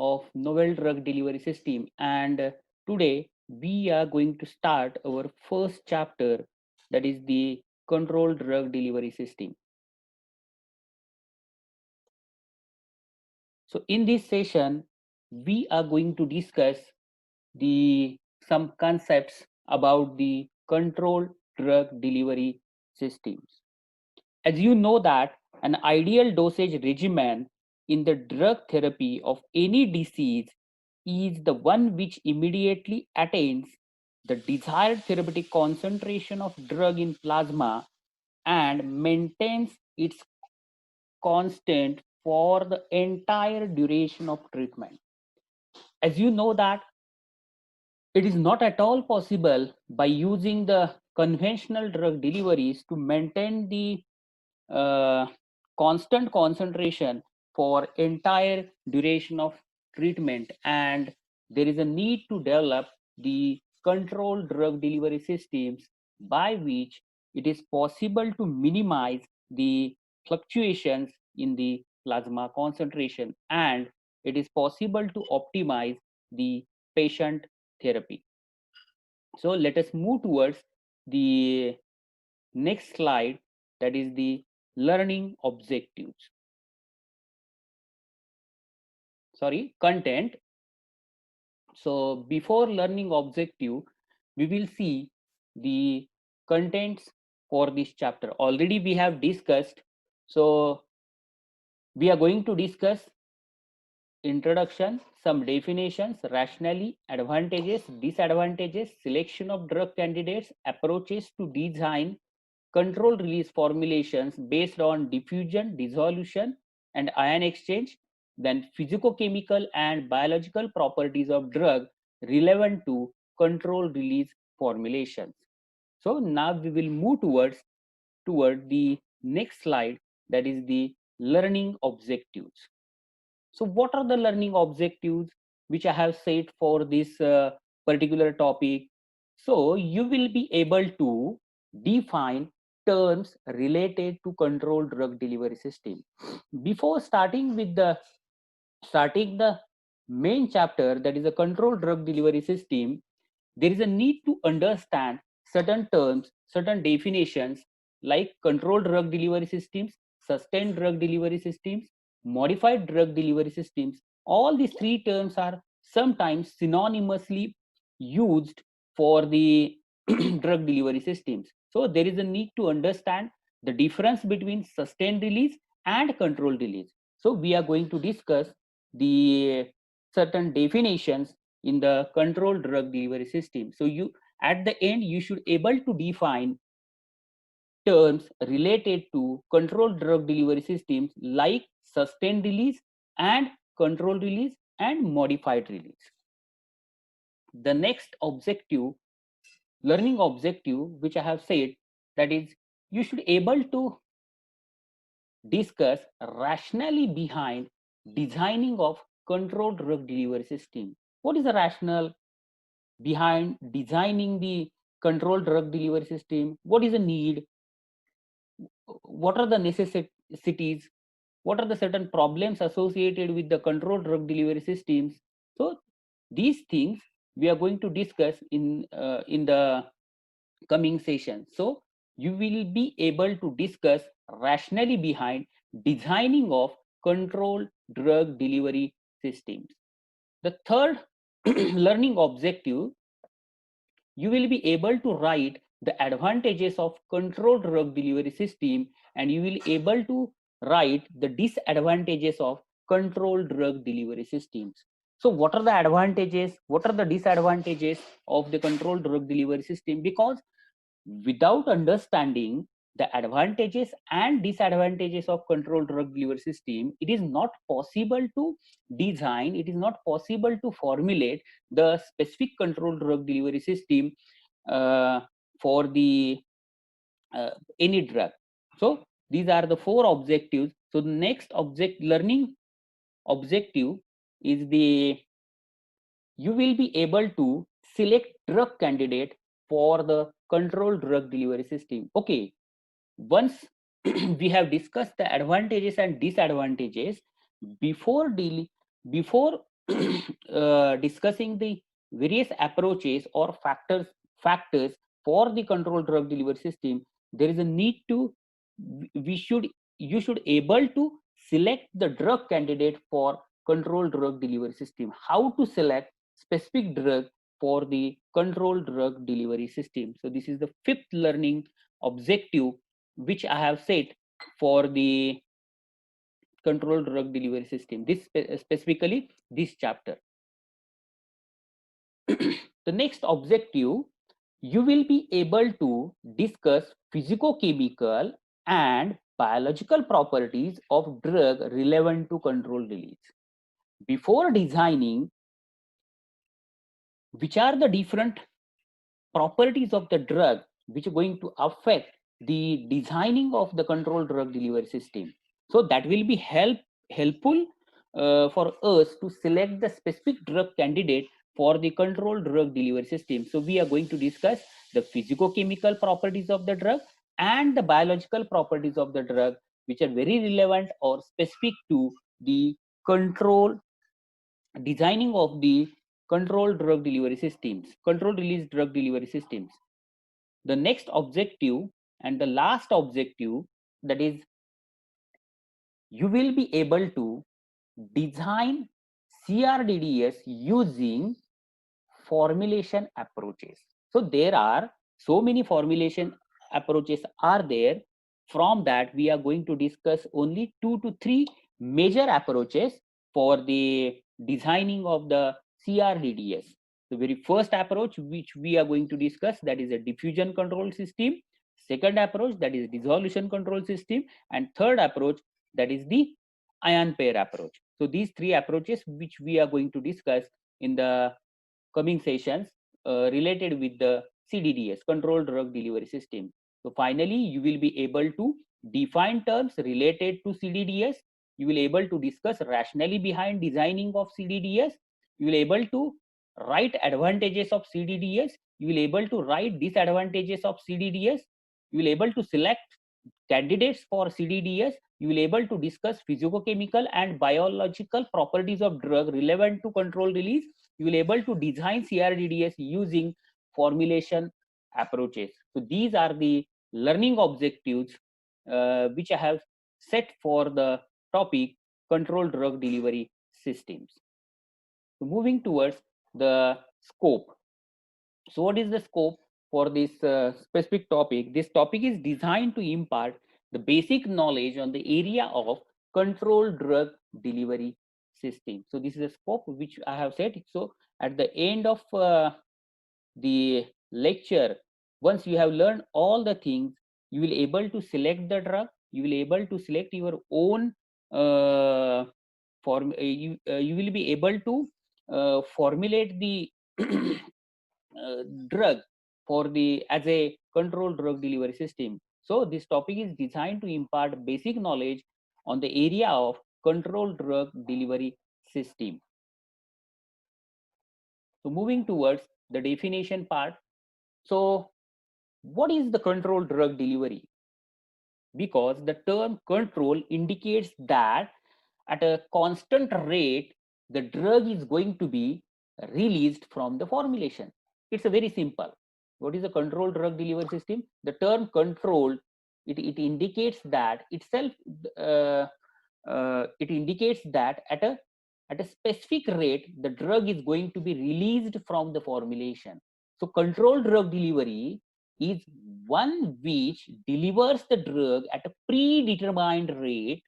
of novel drug delivery system, and today we are going to start our first chapter, that is the controlled drug delivery system. So in this session we are going to discuss the some concepts about the controlled drug delivery systems. As you know that an ideal dosage regimen in the drug therapy of any disease is the one which immediately attains the desired therapeutic concentration of drug in plasma and maintains its constant for the entire duration of treatment. As you know that it is not at all possible by using the conventional drug deliveries to maintain the uh, constant concentration for entire duration of treatment, and there is a need to develop the controlled drug delivery systems by which it is possible to minimize the fluctuations in the plasma concentration, and it is possible to optimize the patient therapy. So let us move towards the next slide, that is the learning objectives. Sorry, content. So before learning objective, we will see the contents for this chapter. Already we have discussed. So we are going to discuss introduction, some definitions, rationally, advantages, disadvantages, selection of drug candidates, approaches to design control release formulations based on diffusion, dissolution, and ion exchange, then physicochemical and biological properties of drug relevant to control release formulations. So now we will move toward the next slide, that is the learning objectives. So what are the learning objectives which I have set for this particular topic? So you will be able to define terms related to controlled drug delivery system. Before starting the main chapter, that is a controlled drug delivery system, there is a need to understand certain terms, certain definitions like controlled drug delivery systems, sustained drug delivery systems, modified drug delivery systems. All these three terms are sometimes synonymously used for the drug delivery systems. So there is a need to understand the difference between sustained release and controlled release. So we are going to discuss the certain definitions in the controlled drug delivery system. So you at the end you should able to define terms related to controlled drug delivery systems like sustained release and controlled release and modified release. The next objective, learning objective, which I have said, that is you should able to discuss rationally behind designing of controlled drug delivery system. What is the rationale behind designing the controlled drug delivery system? What is the need? What are the necessities? What are the certain problems associated with the controlled drug delivery systems? So these things we are going to discuss in the coming session. So you will be able to discuss rationally behind designing of controlled drug delivery systems. The third learning objective, you will be able to write the advantages of controlled drug delivery system, and you will able to write the disadvantages of controlled drug delivery systems. So what are the advantages, what are the disadvantages of the controlled drug delivery system? Because without understanding the advantages and disadvantages of controlled drug delivery system, it is not possible to design, it is not possible to formulate the specific controlled drug delivery system uh, for the any drug. So these are the four objectives. So the next learning objective is the you will be able to select drug candidate for the controlled drug delivery system. Okay, once we have discussed the advantages and disadvantages, before discussing the various approaches or factors for the controlled drug delivery system, there is a need to we should you should able to select the drug candidate for controlled drug delivery system. How to select specific drug for the controlled drug delivery system. So this is the fifth learning objective which I have set for the controlled drug delivery system. This specifically this chapter. The next objective, you will be able to discuss physicochemical and biological properties of drug relevant to controlled release. Before designing, which are the different properties of the drug which are going to affect the designing of the controlled drug delivery system. So that will be helpful for us to select the specific drug candidate for the controlled drug delivery system. So we are going to discuss the physicochemical properties of the drug and the biological properties of the drug, which are very relevant or specific to the control designing of the controlled drug delivery systems, controlled release drug delivery systems. The next objective and the last objective, that is, you will be able to design CRDDS using formulation approaches. So there are so many formulation approaches are there. From that, we are going to discuss only 2 to 3 major approaches for the designing of the CRDDS. The very first approach which we are going to discuss, that is a diffusion control system. Second approach, that is dissolution control system, and third approach, that is the ion pair approach. So these three approaches which we are going to discuss in the coming sessions related with the CDDS, controlled drug delivery system. So finally, you will be able to define terms related to CDDS. You will able to discuss rationally behind designing of CDDS. You will able to write advantages of CDDS. You will able to write disadvantages of CDDS. You will able to select candidates for CDDS. You will able to discuss physicochemical and biological properties of drug relevant to control release. You will able to design CRDDS using formulation approaches. So these are the learning objectives which I have set for the topic controlled drug delivery systems. So moving towards the scope. So what is the scope for this specific topic? This topic is designed to impart the basic knowledge on the area of controlled drug delivery system. So this is a scope which I have said. So at the end of the lecture, once you have learned all the things, you will able to select the drug. You will able to select your own you will be able to formulate the drug for the as a controlled drug delivery system. So this topic is designed to impart basic knowledge on the area of controlled drug delivery system. So moving towards the definition part. So what is the controlled drug delivery? Because the term control indicates that at a constant rate the drug is going to be released from the formulation. It's a very simple. What is a controlled drug delivery system? The term controlled, it indicates that itself it indicates that at a specific rate the drug is going to be released from the formulation. So controlled drug delivery is one which delivers the drug at a predetermined rate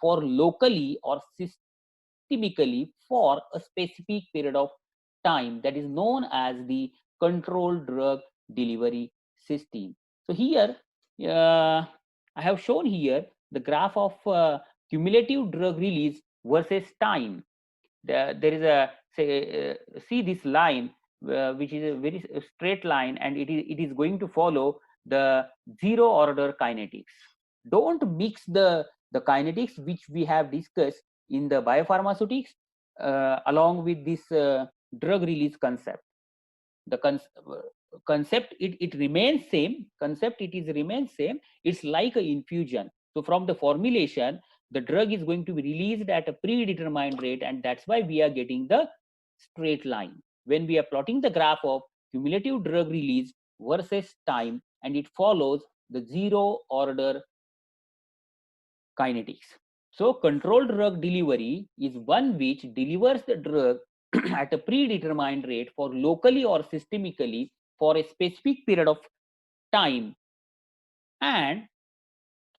for locally or systemically for a specific period of time, that is known as the controlled drug delivery system. So here I have shown here the graph of cumulative drug release versus time. There is a see this line which is a very straight line, and it is going to follow the zero order kinetics. Don't mix the kinetics which we have discussed in the biopharmaceutics along with this drug release concept. The concept it remains same. Concept it is remains same. It's like a infusion. So from the formulation the drug is going to be released at a predetermined rate, and that's why we are getting the straight line. When we are plotting the graph of cumulative drug release versus time, and it follows the zero order kinetics. So controlled drug delivery is one which delivers the drug at a predetermined rate for locally or systemically for a specific period of time, and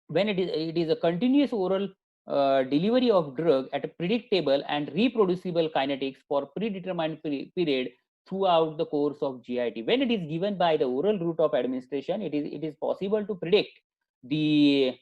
when it is a continuous oral delivery of drug at a predictable and reproducible kinetics for predetermined period throughout the course of GIT. When it is given by the oral route of administration, it is possible to predict the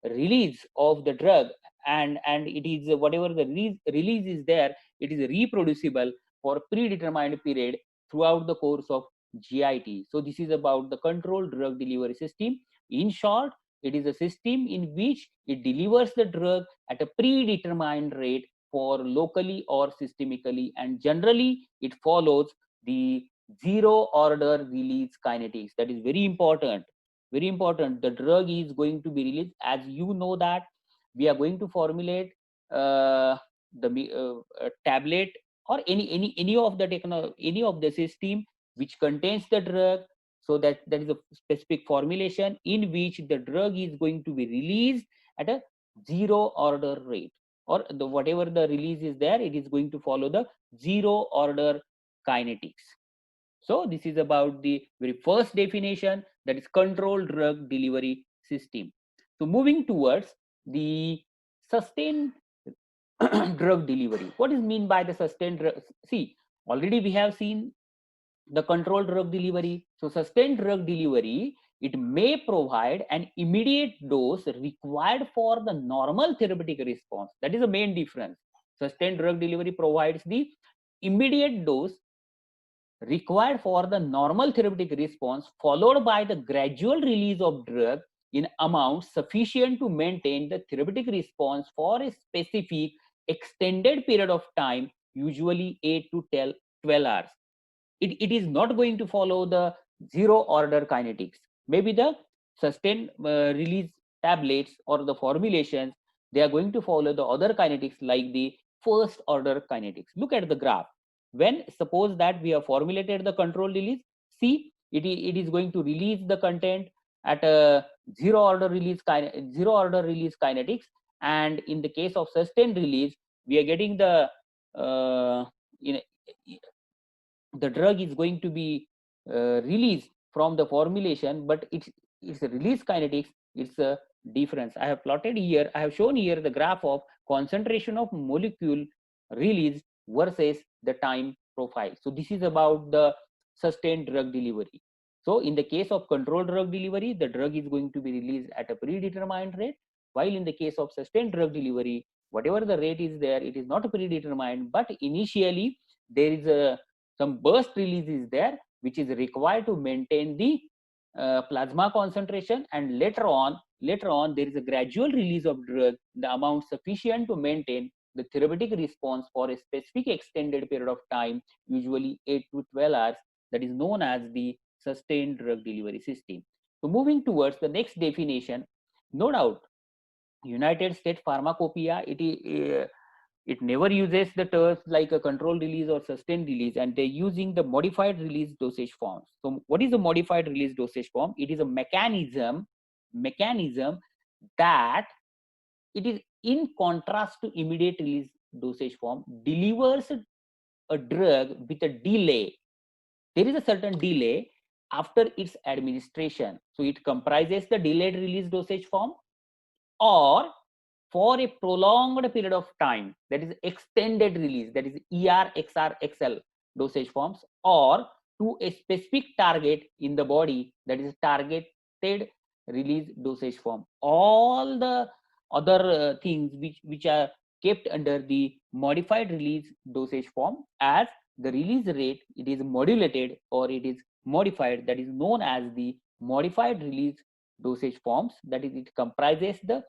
release of the drug, and it is whatever the release is there, it is reproducible for predetermined period throughout the course of GIT. So this is about the controlled drug delivery system. In short, it is a system in which it delivers the drug at a predetermined rate for locally or systemically, and generally it follows the zero order release kinetics. That is very important. Very important. The drug is going to be released, as you know that we are going to formulate the tablet or any of the any of the system which contains the drug, so that is a specific formulation in which the drug is going to be released at a zero order rate, or the whatever the release is there, it is going to follow the zero order kinetics. So this is about the very first definition, that is controlled drug delivery system. So moving towards the sustained drug delivery. What is mean by the sustained drug? See, already we have seen the controlled drug delivery. So sustained drug delivery, it may provide an immediate dose required for the normal therapeutic response. That is the main difference. Sustained drug delivery provides the immediate dose required for the normal therapeutic response, followed by the gradual release of drug in amounts sufficient to maintain the therapeutic response for a specific extended period of time, usually 8 to 12 hours. It is not going to follow the zero order kinetics. Maybe the sustained release tablets or the formulations, they are going to follow the other kinetics like the first order kinetics. Look at the graph. When suppose that we have formulated the control release, see it is going to release the content at a zero order release kinetics, and in the case of sustained release, we are getting the in the drug is going to be released from the formulation, but it's a release kinetics, it's a difference. I have plotted here, I have shown here the graph of concentration of molecule release versus the time profile. So this is about the sustained drug delivery. So in the case of controlled drug delivery, the drug is going to be released at a predetermined rate, while in the case of sustained drug delivery, whatever the rate is there, it is not predetermined, but initially there is a some burst release is there, which is required to maintain the plasma concentration, and later on there is a gradual release of drug, the amount sufficient to maintain the therapeutic response for a specific extended period of time, usually 8 to 12 hours. That is known as the sustained drug delivery system. So moving towards the next definition, no doubt United States Pharmacopoeia, it never uses the terms like a controlled release or sustained release, and they're using the modified release dosage forms. So what is a modified release dosage form? It is a mechanism that, it is in contrast to immediate release dosage form, delivers a drug with a delay. There is a certain delay after its administration. So it comprises the delayed release dosage form, or for a prolonged period of time, that is extended release, that is ER, XR, XL dosage forms, or to a specific target in the body, that is targeted release dosage form. All the other things which are kept under the modified release dosage form, as the release rate, it is modulated or it is modified, that is known as the modified release dosage forms. That is, it comprises the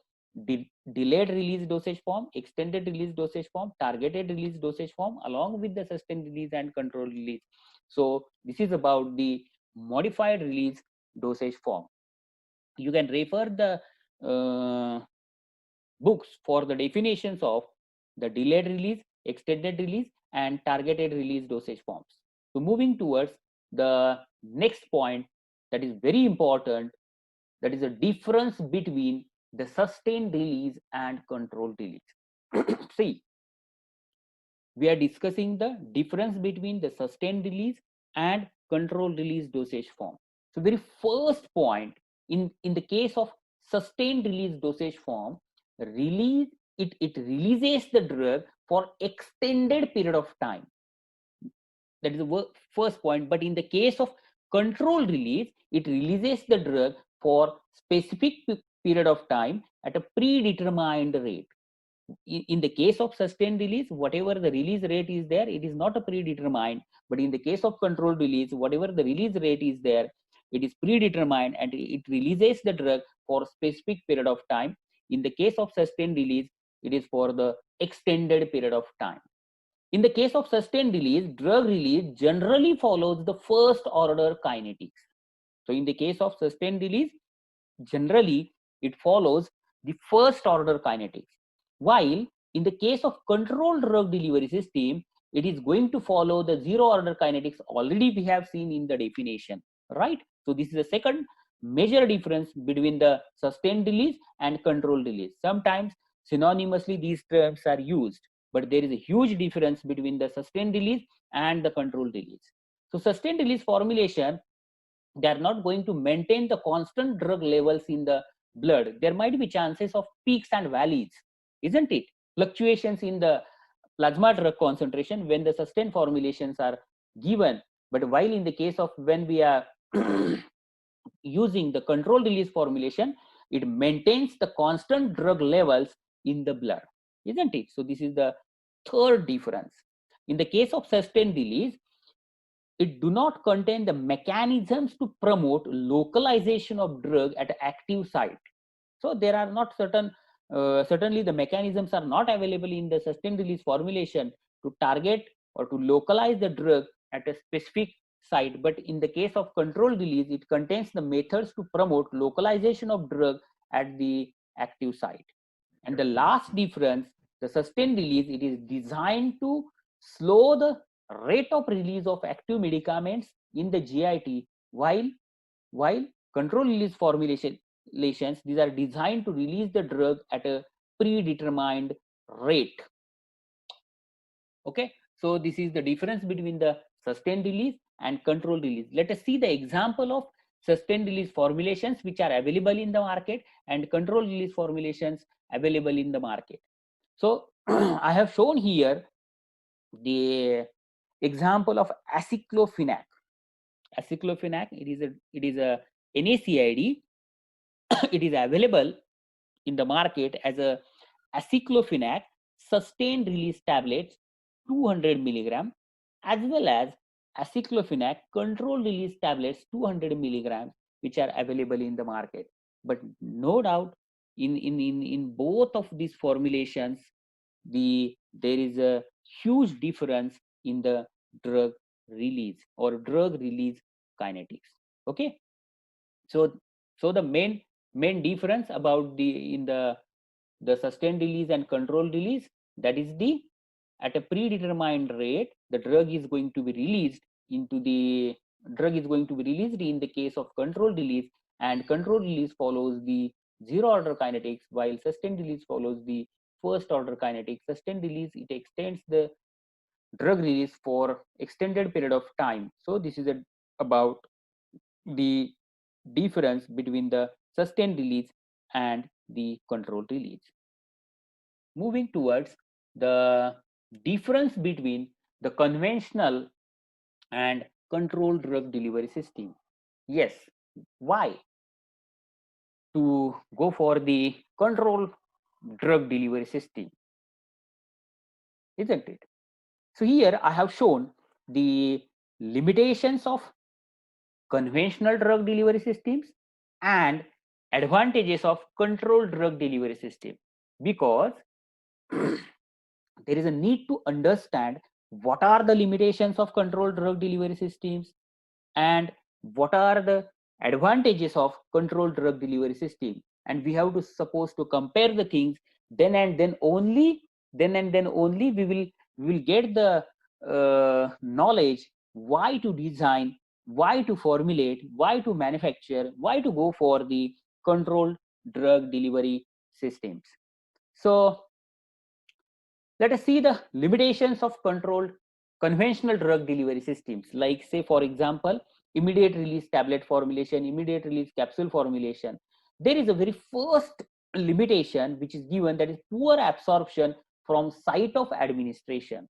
delayed release dosage form, extended release dosage form, targeted release dosage form, along with the sustained release and control release. So this is about the modified release dosage form. You can refer the books for the definitions of the delayed release, extended release, and targeted release dosage forms. So moving towards the next point that is very important, that is a difference between the sustained release and controlled release. See, we are discussing the difference between the sustained release and controlled release dosage form. So very first point, in the case of sustained release dosage form, release it releases the drug for extended period of time. That is the first point. But in the case of controlled release, it releases the drug for specific period of time at a predetermined rate. In the case of sustained release, whatever the release rate is there, it is not a predetermined. But in the case of controlled release, whatever the release rate is there, it is predetermined and it releases the drug for specific period of time. In the case of sustained release, it is for the extended period of time. In the case of sustained release, drug release generally follows the first order kinetics. So in the case of sustained release, generally it follows the first order kinetics. While in the case of controlled drug delivery system, it is going to follow the zero order kinetics already we have seen in the definition, right? So this is the second major difference between the sustained release and controlled release. Sometimes synonymously these terms are used, but there is a huge difference between the sustained release and the controlled release. So sustained release formulation, they are not going to maintain the constant drug levels in the blood. There might be chances of peaks and valleys, isn't it? Fluctuations in the plasma drug concentration when the sustained formulations are given. But while in the case of when we are using the controlled release formulation, it maintains the constant drug levels in the blood, isn't it? So this is the third difference. In the case of sustained release, it do not contain the mechanisms to promote localization of drug at active site. So there are not certainly the mechanisms are not available in the sustained release formulation to target or to localize the drug at a specific site. But in the case of controlled release, it contains the methods to promote localization of drug at the active site. And the last difference, the sustained release, it is designed to slow the rate of release of active medicaments in the GIT, while controlled release formulations, these are designed to release the drug at a predetermined rate. Okay, so this is the difference between the sustained release and controlled release. Let us see the example of sustained release formulations which are available in the market and controlled release formulations available in the market. So I have shown here the example of aceclofenac. Aceclofenac, it is a NaCID. It is available in the market as a aceclofenac sustained release tablets 200 milligram, as well as aceclofenac control release tablets 200 milligrams, which are available in the market. But no doubt in both of these formulations, there is a huge difference in the drug release or drug release kinetics. Okay, so the main difference about the sustained release and controlled release, that is the at a predetermined rate the drug is going to be released in the case of controlled release, and controlled release follows the zero order kinetics, while sustained release follows the first order kinetics. Sustained release, it extends the drug release for extended period of time. So this is about the difference between the sustained release and the controlled release. Moving towards the difference between the conventional and controlled drug delivery system. Yes, why to go for the controlled drug delivery system, isn't it? So here I have shown the limitations of conventional drug delivery systems and advantages of controlled drug delivery system, because there is a need to understand what are the limitations of controlled drug delivery systems and what are the advantages of controlled drug delivery system, and we have to suppose to compare the things then and then only we will get the knowledge why to design, why to formulate, why to manufacture, why to go for the controlled drug delivery systems. So let us see the limitations of controlled conventional drug delivery systems, like say for example, immediate release tablet formulation, immediate release capsule formulation. There is a very first limitation which is given, that is poor absorption from site of administration.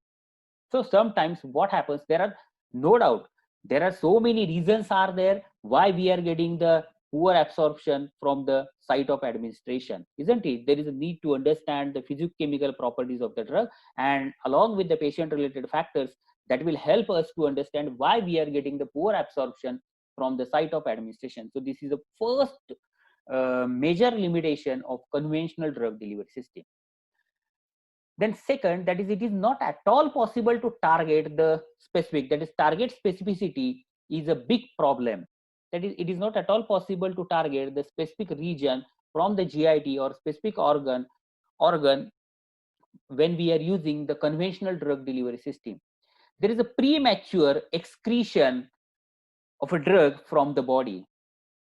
So sometimes what happens, there are, no doubt, there are so many reasons are there why we are getting the poor absorption from the site of administration, isn't it? There is a need to understand the physicochemical properties of the drug, and along with the patient related factors, that will help us to understand why we are getting the poor absorption from the site of administration. So this is the first major limitation of conventional drug delivery system. Then second, that is, it is not at all possible to target the specific, that is target specificity is a big problem. That is, it is not at all possible to target the specific region from the GIT or specific organ when we are using the conventional drug delivery system. There is a premature excretion of a drug from the body.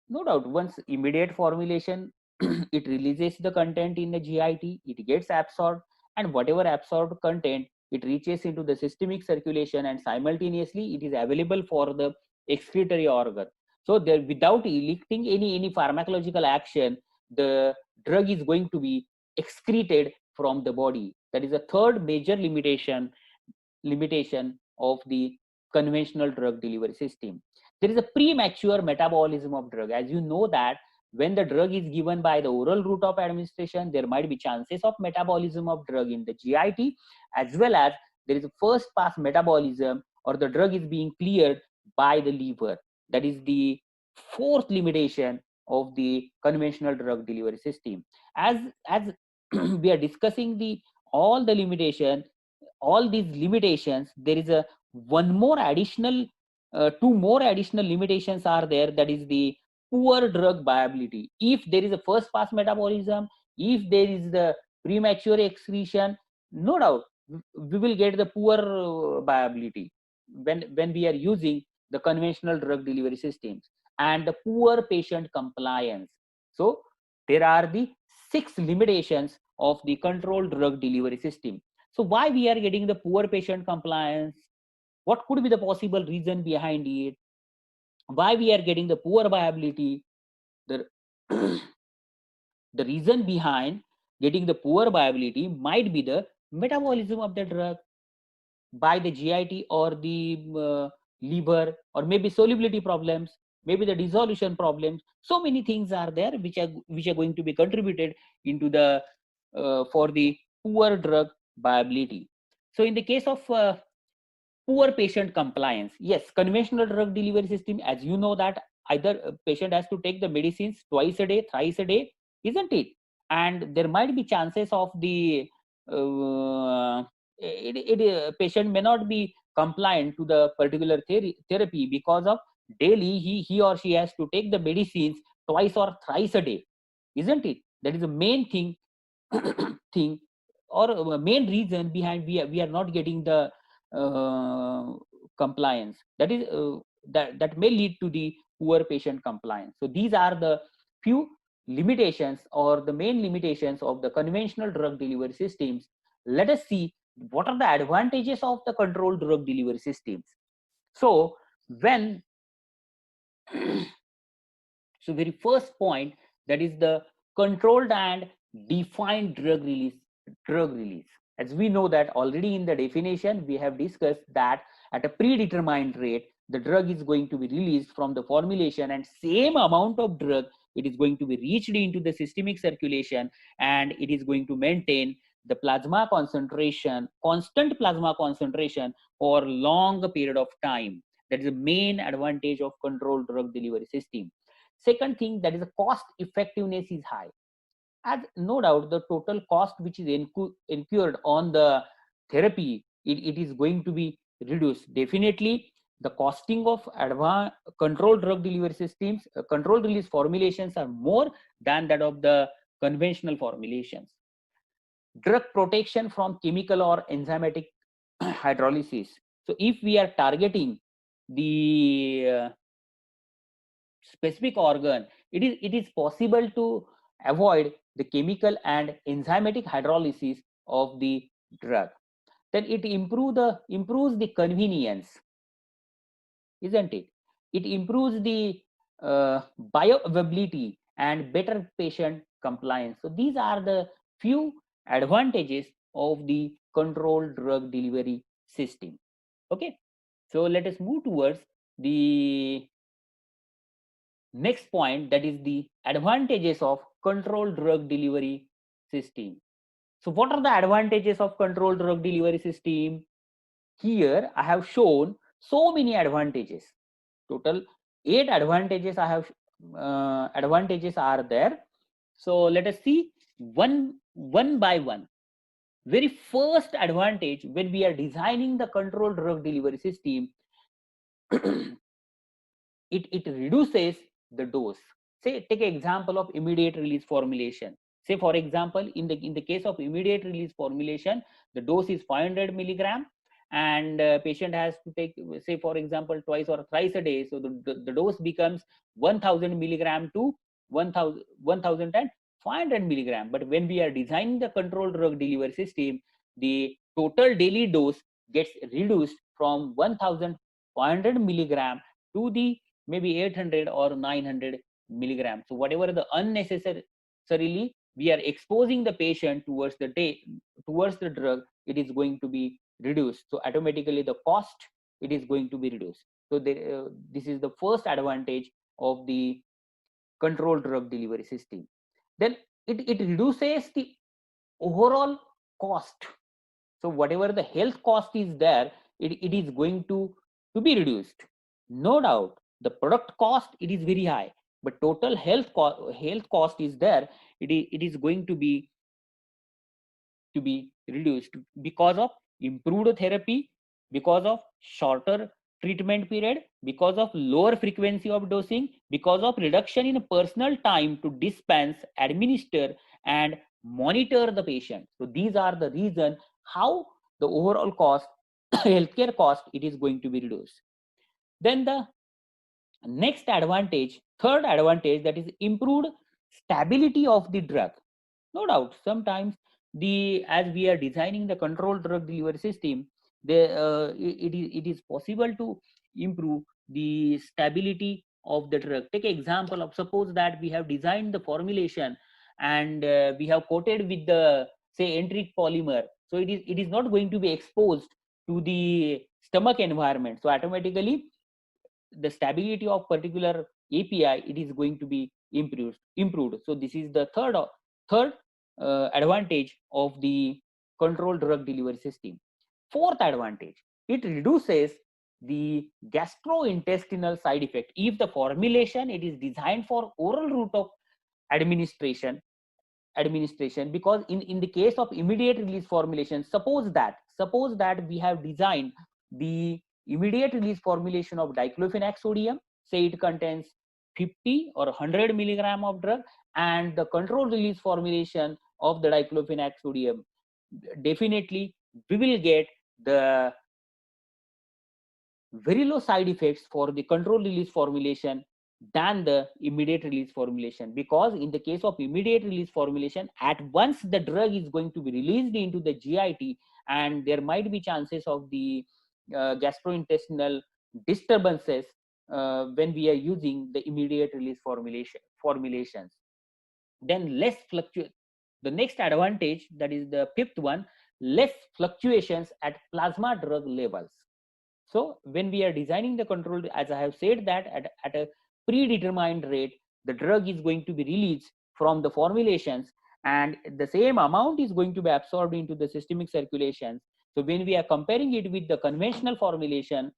No doubt, once immediate formulation, it releases the content in the GIT, it gets absorbed, and whatever absorbed content, it reaches into the systemic circulation, and simultaneously it is available for the excretory organ. So there, without elicting any pharmacological action, the drug is going to be excreted from the body. That is a third major limitation of the conventional drug delivery system. There is a premature metabolism of drug. As you know that when the drug is given by the oral route of administration, there might be chances of metabolism of drug in the GIT, as well as there is a first pass metabolism, or the drug is being cleared by the liver. That is the fourth limitation of the conventional drug delivery system. As we are discussing the all the limitation, all these limitations, there is a one more additional two more additional limitations are there, that is the poor drug viability. If there is a first pass metabolism, if there is the premature excretion, no doubt we will get the poor viability when we are using the conventional drug delivery systems, and the poor patient compliance. So there are the 6 limitations of the controlled drug delivery system. So why we are getting the poor patient compliance? What could be the possible reason behind it? Why we are getting the poor viability? The, the reason behind getting the poor viability might be the metabolism of the drug by the GIT or the liver, or maybe solubility problems, maybe the dissolution problems. So many things are there which are going to be contributed into the for the poor drug viability. So in the case of poor patient compliance, yes, conventional drug delivery system, as you know that either a patient has to take the medicines twice a day, thrice a day, isn't it? And there might be chances of the patient may not be compliant to the particular therapy because of daily he or she has to take the medicines twice or thrice a day, isn't it? That is the main thing thing or main reason behind we are not getting the uh, compliance. That is that may lead to the poor patient compliance. So these are the few limitations or the main limitations of the conventional drug delivery systems. Let us see what are the advantages of the controlled drug delivery systems. So when so very first point, that is the controlled and defined drug release. As we know that already in the definition we have discussed that at a predetermined rate the drug is going to be released from the formulation, and same amount of drug it is going to be reached into the systemic circulation, and it is going to maintain the plasma concentration, constant plasma concentration for long period of time. That is the main advantage of controlled drug delivery system. Second thing, that is the cost effectiveness is high. As no doubt the total cost which is incurred on the therapy, it is going to be reduced. Definitely the costing of advanced controlled drug delivery systems, controlled release formulations are more than that of the conventional formulations. drug protection from chemical or enzymatic hydrolysis. So if we are targeting the specific organ, it is possible to avoid the chemical and enzymatic hydrolysis of the drug. Then it improves the convenience, isn't it? It improves the bioavailability and better patient compliance. So these are the few advantages of the controlled drug delivery system. Okay, so let us move towards the next point, that is the advantages of controlled drug delivery system. So what are the advantages of controlled drug delivery system? Here I have shown so many advantages. Total 8 advantages I have advantages are there. So let us see one by one. Very first advantage, when we are designing the controlled drug delivery system, it reduces the dose. Say, take an example of immediate release formulation. Say, for example, in the case of immediate release formulation, the dose is 500 milligram, and patient has to take, say, for example, twice or thrice a day. So the dose becomes 1000 milligram to 1500 milligram. But when we are designing the controlled drug delivery system, the total daily dose gets reduced from 1500 milligram to the maybe 800 or 900 milligrams. So whatever the unnecessarily we are exposing the patient towards the drug, it is going to be reduced. So automatically the cost, it is going to be reduced. So this is the first advantage of the controlled drug delivery system. Then it reduces the overall cost. So whatever the health cost is there, it is going to be reduced. No doubt the product cost, it is very high, but total health cost is there, it is going to be reduced because of improved therapy, because of shorter treatment period, because of lower frequency of dosing, because of reduction in personal time to dispense, administer, and monitor the patient. So these are the reason how the overall cost, healthcare cost, it is going to be reduced. Then the next advantage, third advantage, that is improved stability of the drug. No doubt sometimes as we are designing the controlled drug delivery system, it is possible to improve the stability of the drug. Take an example of, suppose that we have designed the formulation, and we have coated with the, say, enteric polymer. So it is not going to be exposed to the stomach environment. So automatically the stability of particular API, it is going to be improved. So this is the third advantage of the controlled drug delivery system. Fourth advantage, it reduces the gastrointestinal side effect. If the formulation, it is designed for oral route of administration, because in the case of immediate release formulation, suppose that we have designed the immediate release formulation of diclofenac sodium, say it contains 50 or 100 milligram of drug, and the control release formulation of the diclofenac sodium, definitely we will get the very low side effects for the control release formulation than the immediate release formulation. Because in the case of immediate release formulation, at once the drug is going to be released into the GIT, and there might be chances of the gastrointestinal disturbances when we are using the immediate release formulations. Then less fluctuate. The next advantage, that is the fifth one, less fluctuations at plasma drug levels. So when we are designing the control, as I have said, that at a predetermined rate, the drug is going to be released from the formulations, and the same amount is going to be absorbed into the systemic circulation. So when we are comparing it with the conventional formulation,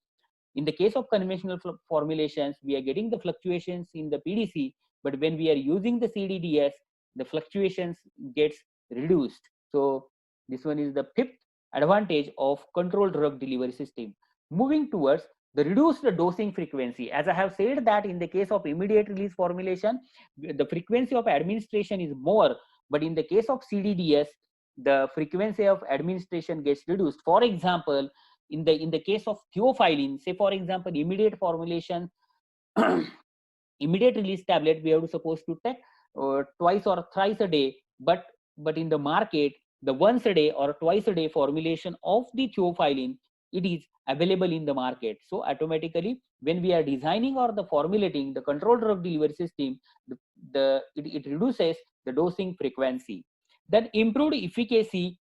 in the case of conventional formulations, we are getting the fluctuations in the PDC, but when we are using the CDDS, the fluctuations gets reduced. So this one is the fifth advantage of controlled drug delivery system. Moving towards the reduced dosing frequency. As I have said that in the case of immediate release formulation, the frequency of administration is more, but in the case of CDDS, the frequency of administration gets reduced. For example, in the case of theophylline, say for example, immediate formulation, immediate release tablet, we are supposed to take twice or thrice a day, but in the market, the once a day or twice a day formulation of the theophylline, it is available in the market. So automatically, when we are designing or the formulating the controlled drug delivery system, it reduces the dosing frequency. Then improved efficacy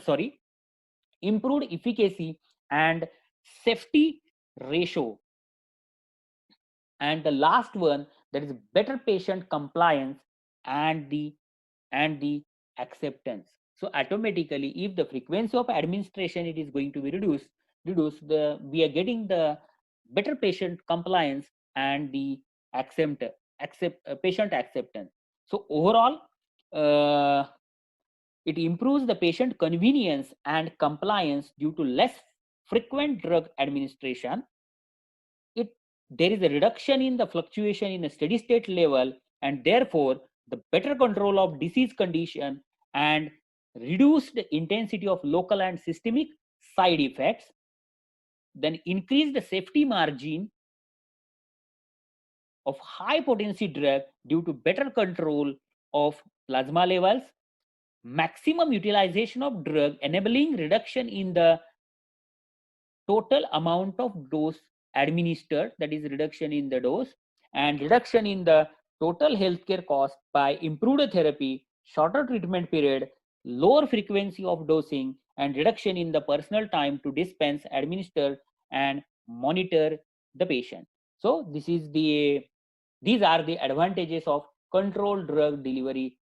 sorry, improved efficacy and safety ratio. And the last one, that is better patient compliance and the acceptance. So automatically, if the frequency of administration it is going to be reduced, we are getting the better patient compliance and the patient acceptance. So overall, it improves the patient convenience and compliance due to less frequent drug administration. There is a reduction in the fluctuation in a steady state level, and therefore the better control of disease condition and reduced intensity of local and systemic side effects. Then increase the safety margin of high potency drug due to better control of plasma levels, maximum utilization of drug enabling reduction in the total amount of dose administered, that is reduction in the dose, and reduction in the total healthcare cost by improved therapy, shorter treatment period, lower frequency of dosing, and reduction in the personal time to dispense, administer, and monitor the patient. So these are the advantages of controlled drug delivery